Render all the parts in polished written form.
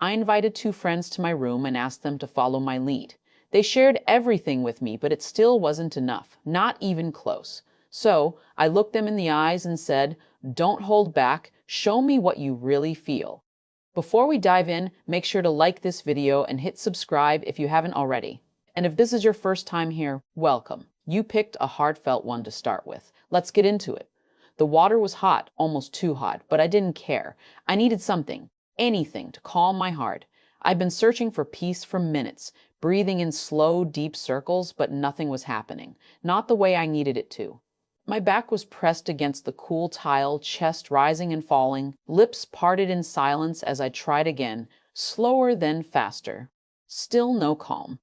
I invited two friends to my room and asked them to follow my lead. They shared everything with me, but it still wasn't enough, not even close. So I looked them in the eyes and said, "Don't hold back, show me what you really feel." Before we dive in, make sure to like this video and hit subscribe if you haven't already. And if this is your first time here, welcome. You picked a heartfelt one to start with. Let's get into it. The water was hot, almost too hot, but I didn't care. I needed something, anything, to calm my heart. I'd been searching for peace for minutes, breathing in slow, deep circles, but nothing was happening. Not the way I needed it to. My back was pressed against the cool tile, chest rising and falling, lips parted in silence as I tried again, slower then faster. Still no calm.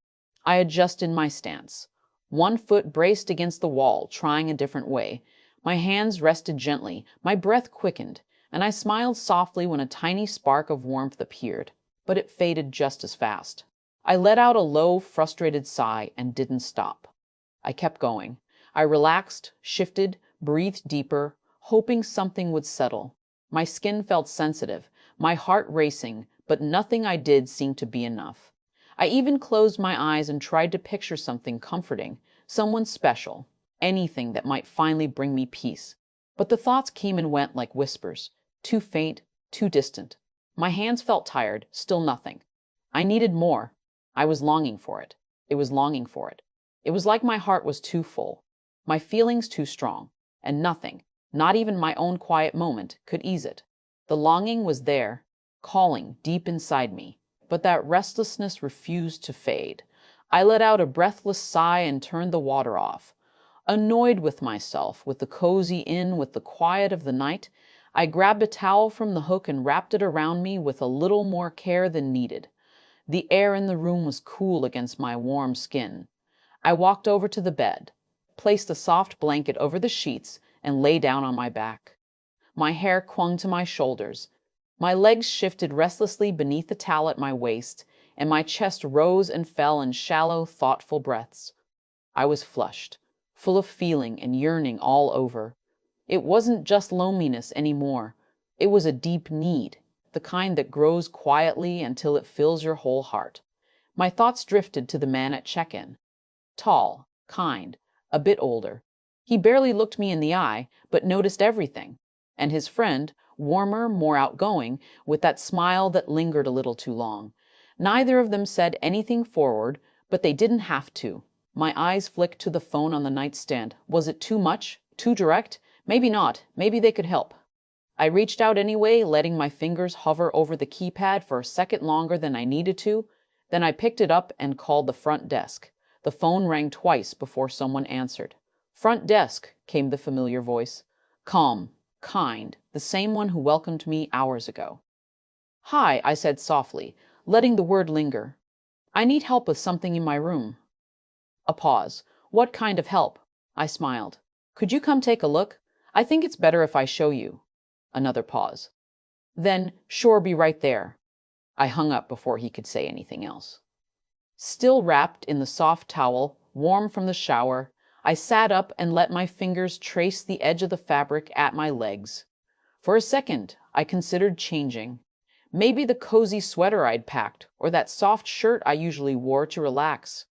I adjusted my stance. One foot braced against the wall, trying a different way. My hands rested gently, my breath quickened, and I smiled softly when a tiny spark of warmth appeared, but it faded just as fast. I let out a low, frustrated sigh and didn't stop. I kept going. I relaxed, shifted, breathed deeper, hoping something would settle. My skin felt sensitive, my heart racing, but nothing I did seemed to be enough. I even closed my eyes and tried to picture something comforting, someone special, anything that might finally bring me peace. But the thoughts came and went like whispers, too faint, too distant. My hands felt tired, still nothing. I needed more. I was longing for it. It was longing for it. It was like my heart was too full, my feelings too strong, and nothing, not even my own quiet moment, could ease it. The longing was there, calling deep inside me, but that restlessness refused to fade. I let out a breathless sigh and turned the water off. Annoyed with myself, with the cozy inn, with the quiet of the night, I grabbed a towel from the hook and wrapped it around me with a little more care than needed. The air in the room was cool against my warm skin. I walked over to the bed, placed a soft blanket over the sheets, and lay down on my back. My hair clung to my shoulders. My legs shifted restlessly beneath the towel at my waist, and my chest rose and fell in shallow, thoughtful breaths. I was flushed, full of feeling and yearning all over. It wasn't just loneliness anymore. It was a deep need, the kind that grows quietly until it fills your whole heart. My thoughts drifted to the man at check-in. Tall, kind, a bit older. He barely looked me in the eye, but noticed everything. And his friend, warmer, more outgoing, with that smile that lingered a little too long. Neither of them said anything forward, but they didn't have to. My eyes flicked to the phone on the nightstand. Was it too much? Too direct? Maybe not. Maybe they could help. I reached out anyway, letting my fingers hover over the keypad for a second longer than I needed to. Then I picked it up and called the front desk. The phone rang twice before someone answered. "Front desk," came the familiar voice. Calm, kind, the same one who welcomed me hours ago. "Hi," I said softly, letting the word linger. "I need help with something in my room." A pause. "What kind of help?" I smiled. "Could you come take a look? I think it's better if I show you." Another pause. Then, "Sure, be right there." I hung up before he could say anything else. Still wrapped in the soft towel, warm from the shower, I sat up and let my fingers trace the edge of the fabric at my legs. For a second, I considered changing. Maybe the cozy sweater I'd packed, or that soft shirt I usually wore to relax.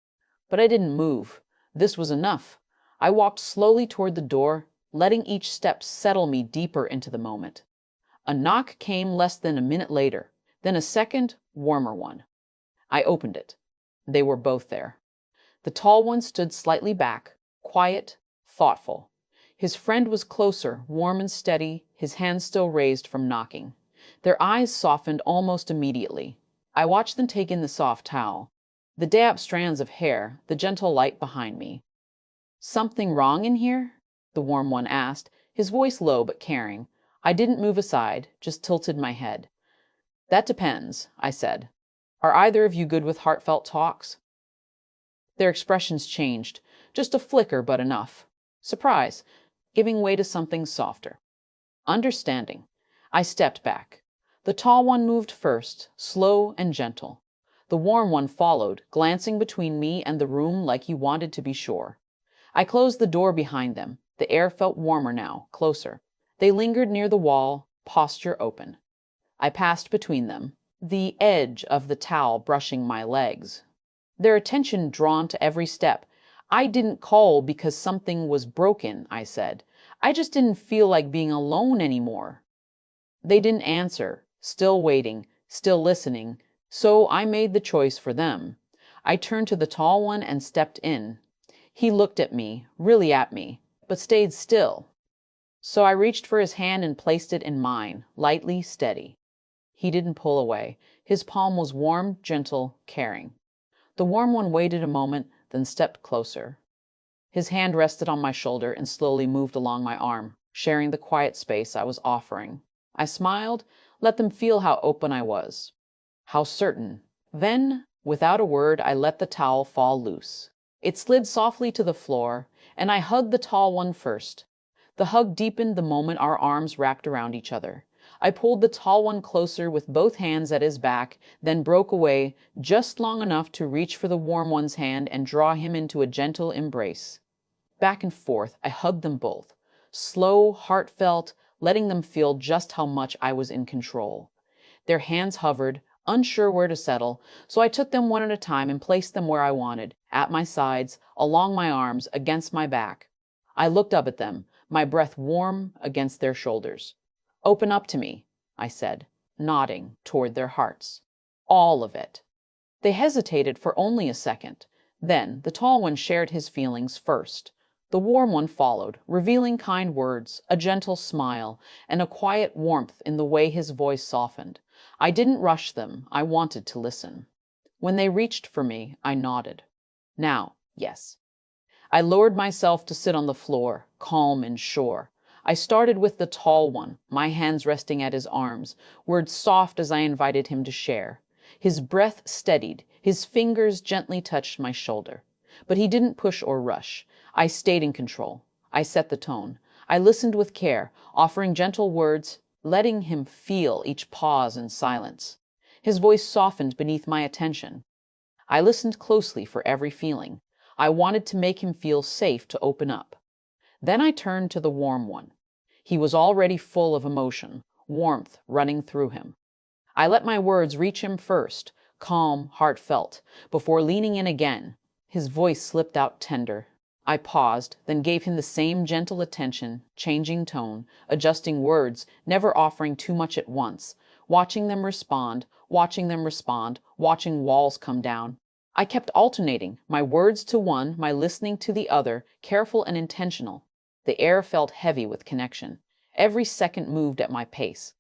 But I didn't move. This was enough. I walked slowly toward the door, letting each step settle me deeper into the moment. A knock came less than a minute later, then a second, warmer one. I opened it. They were both there. The tall one stood slightly back, quiet, thoughtful. His friend was closer, warm and steady, his hands still raised from knocking. Their eyes softened almost immediately. I watched them take in the soft towel, the damp strands of hair, the gentle light behind me. "Something wrong in here?" the warm one asked, his voice low but caring. I didn't move aside, just tilted my head. "That depends," I said. "Are either of you good with heartfelt talks?" Their expressions changed, just a flicker but enough. Surprise, giving way to something softer. Understanding. I stepped back. The tall one moved first, slow and gentle. The warm one followed, glancing between me and the room like he wanted to be sure. I closed the door behind them. The air felt warmer now, closer. They lingered near the wall, posture open. I passed between them. the edge of the towel brushing my legs. Their attention drawn to every step. I didn't call because something was broken, I said. I just didn't feel like being alone anymore. They didn't answer, still waiting, still listening, so I made the choice for them. I turned to the tall one and stepped in. He looked at me, really at me, but stayed still. So I reached for his hand and placed it in mine, lightly, steady. He didn't pull away. His palm was warm, gentle, caring. The warm one waited a moment, then stepped closer. His hand rested on my shoulder and slowly moved along my arm, sharing the quiet space I was offering. I smiled, let them feel how open I was, how certain. Then, without a word, I let the towel fall loose. It slid softly to the floor, and I hugged the tall one first. The hug deepened the moment our arms wrapped around each other. I pulled the tall one closer with both hands at his back, then broke away just long enough to reach for the warm one's hand and draw him into a gentle embrace. Back and forth, I hugged them both, slow, heartfelt, letting them feel just how much I was in control. Their hands hovered, unsure where to settle, so I took them one at a time and placed them where I wanted, at my sides, along my arms, against my back. I looked up at them, my breath warm against their shoulders. "Open up to me," I said, nodding toward their hearts. "All of it." They hesitated for only a second. Then the tall one shared his feelings first. The warm one followed, revealing kind words, a gentle smile, and a quiet warmth in the way his voice softened. I didn't rush them. I wanted to listen. When they reached for me, I nodded. "Now, yes." I lowered myself to sit on the floor, calm and sure. I started with the tall one, my hands resting at his arms, words soft as I invited him to share. His breath steadied, his fingers gently touched my shoulder. But he didn't push or rush. I stayed in control. I set the tone. I listened with care, offering gentle words, letting him feel each pause and silence. His voice softened beneath my attention. I listened closely for every feeling. I wanted to make him feel safe to open up. Then I turned to the warm one. He was already full of emotion, warmth running through him. I let my words reach him first, calm, heartfelt, before leaning in again. His voice slipped out tender. I paused, then gave him the same gentle attention, changing tone, adjusting words, never offering too much at once, watching them respond, watching walls come down. I kept alternating, my words to one, my listening to the other, careful and intentional. The air felt heavy with connection. Every second moved at my pace,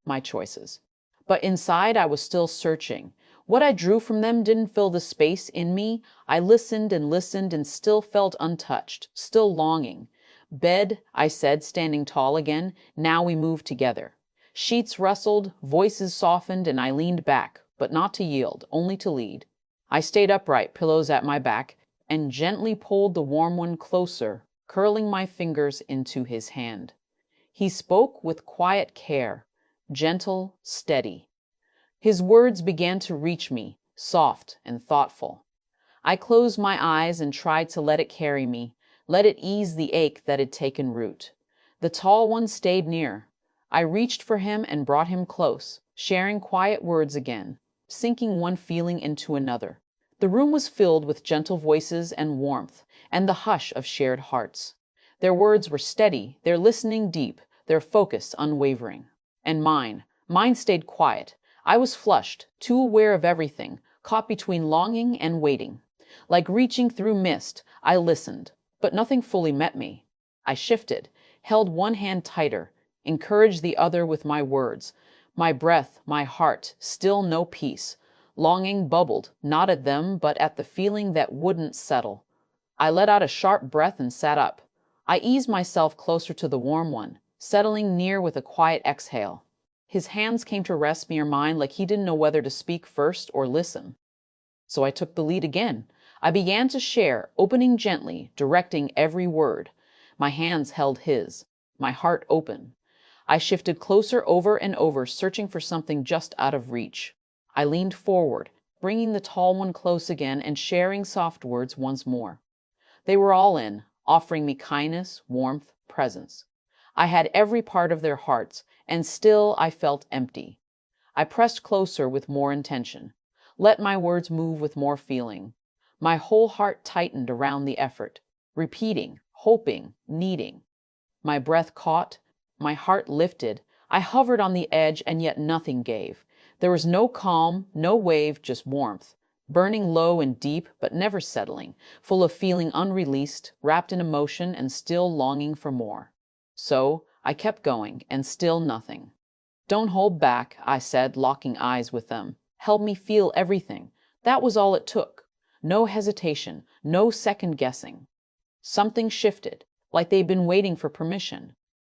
my choices. But inside, I was still searching. What I drew from them didn't fill the space in me. I listened and still felt untouched, still longing. "Bed," I said, standing tall again. Now we moved together. Sheets rustled, voices softened, and I leaned back, but not to yield, only to lead. I stayed upright, pillows at my back, and gently pulled the warm one closer, curling my fingers into his hand. He spoke with quiet care, gentle, steady. His words began to reach me, soft and thoughtful. I closed my eyes and tried to let it carry me, let it ease the ache that had taken root. The tall one stayed near. I reached for him and brought him close, sharing quiet words again, sinking one feeling into another. The room was filled with gentle voices and warmth, and the hush of shared hearts. Their words were steady, their listening deep, their focus unwavering. And mine stayed quiet. I was flushed, too aware of everything, caught between longing and waiting. Like reaching through mist, I listened, but nothing fully met me. I shifted, held one hand tighter, encouraged the other with my words. My breath, my heart, still no peace. Longing bubbled, not at them, but at the feeling that wouldn't settle. I let out a sharp breath and sat up. I eased myself closer to the warm one, settling near with a quiet exhale. His hands came to rest near mine like he didn't know whether to speak first or listen. So I took the lead again. I began to share, opening gently, directing every word. My hands held his, my heart open. I shifted closer over and over, searching for something just out of reach. I leaned forward, bringing the tall one close again and sharing soft words once more. They were all in, offering me kindness, warmth, presence. I had every part of their hearts, and still I felt empty. I pressed closer with more intention. Let my words move with more feeling. My whole heart tightened around the effort, repeating, hoping, needing. My breath caught, my heart lifted. I hovered on the edge, and yet nothing gave. There was no calm, no wave, just warmth, burning low and deep, but never settling, full of feeling unreleased, wrapped in emotion and still longing for more. So I kept going, and still nothing. Don't hold back, I said, locking eyes with them. Help me feel everything. That was all it took. No hesitation, no second guessing. Something shifted, like they'd been waiting for permission.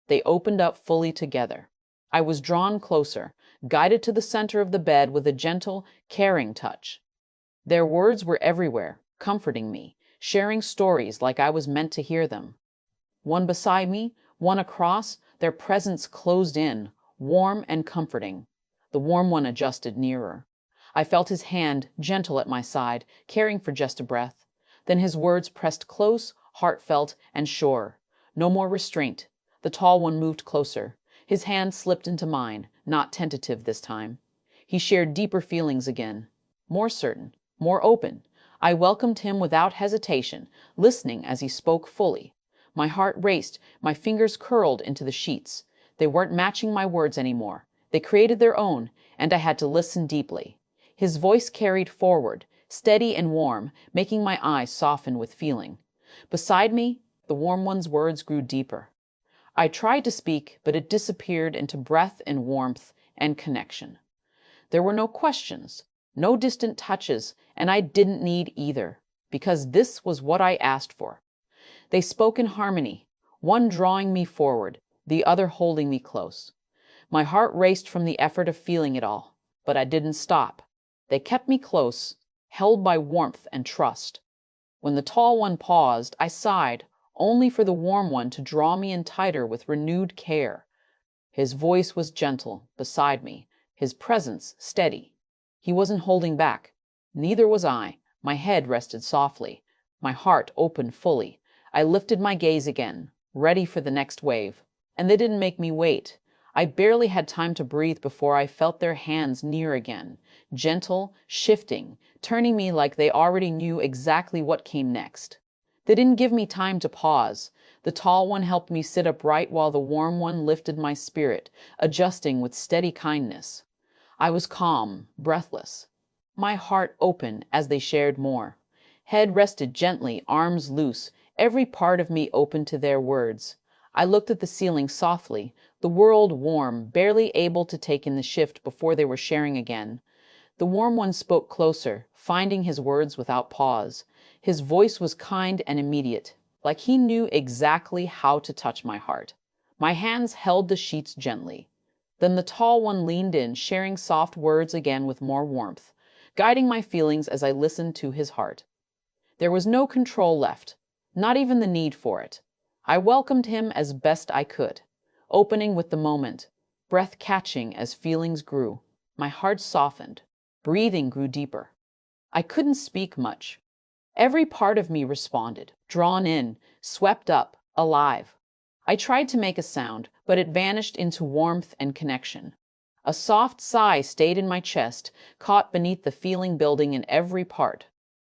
They opened up fully together. I was drawn closer, guided to the center of the bed with a gentle, caring touch. Their words were everywhere, comforting me, sharing stories like I was meant to hear them. One beside me, one across, their presence closed in, warm and comforting. The warm one adjusted nearer. I felt his hand gentle at my side, caring for just a breath. Then his words pressed close, heartfelt, and sure. No more restraint. The tall one moved closer. His hand slipped into mine, not tentative this time. He shared deeper feelings again, more certain, more open. I welcomed him without hesitation, listening as he spoke fully. My heart raced, my fingers curled into the sheets. They weren't matching my words anymore. They created their own, and I had to listen deeply. His voice carried forward, steady and warm, making my eyes soften with feeling. Beside me, the warm one's words grew deeper. I tried to speak, but it disappeared into breath and warmth and connection. There were no questions, no distant touches, and I didn't need either, because this was what I asked for. They spoke in harmony, one drawing me forward, the other holding me close. My heart raced from the effort of feeling it all, but I didn't stop. They kept me close, held by warmth and trust. When the tall one paused, I sighed, only for the warm one to draw me in tighter with renewed care. His voice was gentle, beside me, his presence steady. He wasn't holding back. Neither was I. My head rested softly. My heart opened fully. I lifted my gaze again, ready for the next wave. And they didn't make me wait. I barely had time to breathe before I felt their hands near again, gentle, shifting, turning me like they already knew exactly what came next. They didn't give me time to pause. The tall one helped me sit upright while the warm one lifted my spirit, adjusting with steady kindness. I was calm, breathless. My heart open as they shared more. Head rested gently, arms loose, every part of me open to their words. I looked at the ceiling softly, the world warm, barely able to take in the shift before they were sharing again. The warm one spoke closer, finding his words without pause. His voice was kind and immediate, like he knew exactly how to touch my heart. My hands held the sheets gently. Then the tall one leaned in, sharing soft words again with more warmth, guiding my feelings as I listened to his heart. There was no control left, not even the need for it. I welcomed him as best I could, opening with the moment, breath catching as feelings grew. My heart softened, breathing grew deeper. I couldn't speak much. Every part of me responded, drawn in, swept up, alive. I tried to make a sound, but it vanished into warmth and connection. A soft sigh stayed in my chest, caught beneath the feeling building in every part.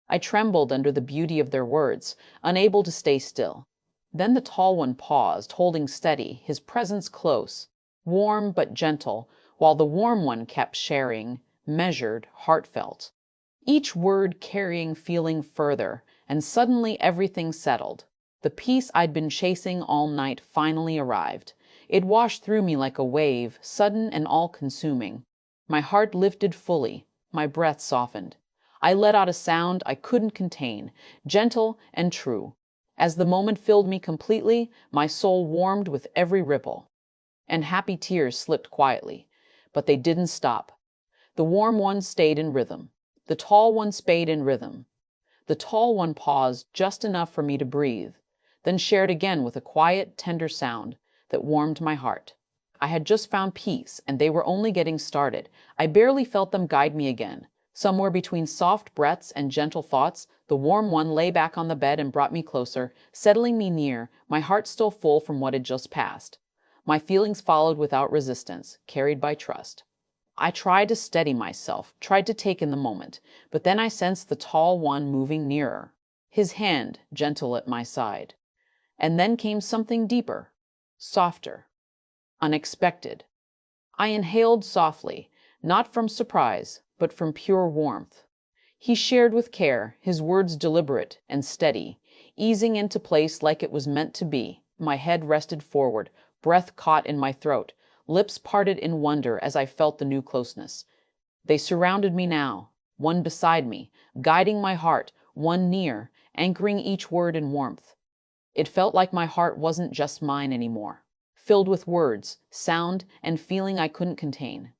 I trembled under the beauty of their words, unable to stay still. Then the tall one paused, holding steady, his presence close, warm but gentle, while the warm one kept sharing, measured, heartfelt. Each word carrying feeling further, and suddenly everything settled. The peace I'd been chasing all night finally arrived. It washed through me like a wave, sudden and all-consuming. My heart lifted fully, my breath softened. I let out a sound I couldn't contain, gentle and true. As the moment filled me completely, my soul warmed with every ripple. And happy tears slipped quietly, but they didn't stop. The warm one stayed in rhythm. The tall one stayed in rhythm. The tall one paused just enough for me to breathe, then shared again with a quiet, tender sound that warmed my heart. I had just found peace, and they were only getting started. I barely felt them guide me again. Somewhere between soft breaths and gentle thoughts, the warm one lay back on the bed and brought me closer, settling me near, my heart still full from what had just passed. My feelings followed without resistance, carried by trust. I tried to steady myself, tried to take in the moment, but then I sensed the tall one moving nearer, his hand gentle at my side. And then came something deeper, softer, unexpected. I inhaled softly, not from surprise, but from pure warmth. He shared with care, his words deliberate and steady, easing into place like it was meant to be. My head rested forward, breath caught in my throat, lips parted in wonder as I felt the new closeness. They surrounded me now, one beside me, guiding my heart, one near, anchoring each word in warmth. It felt like my heart wasn't just mine anymore, filled with words, sound, and feeling I couldn't contain.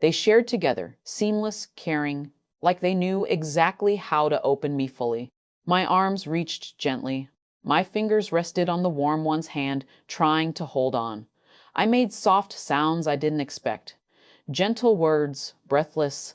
They shared together, seamless, caring, like they knew exactly how to open me fully. My arms reached gently. My fingers rested on the warm one's hand, trying to hold on. I made soft sounds I didn't expect. Gentle words, breathless,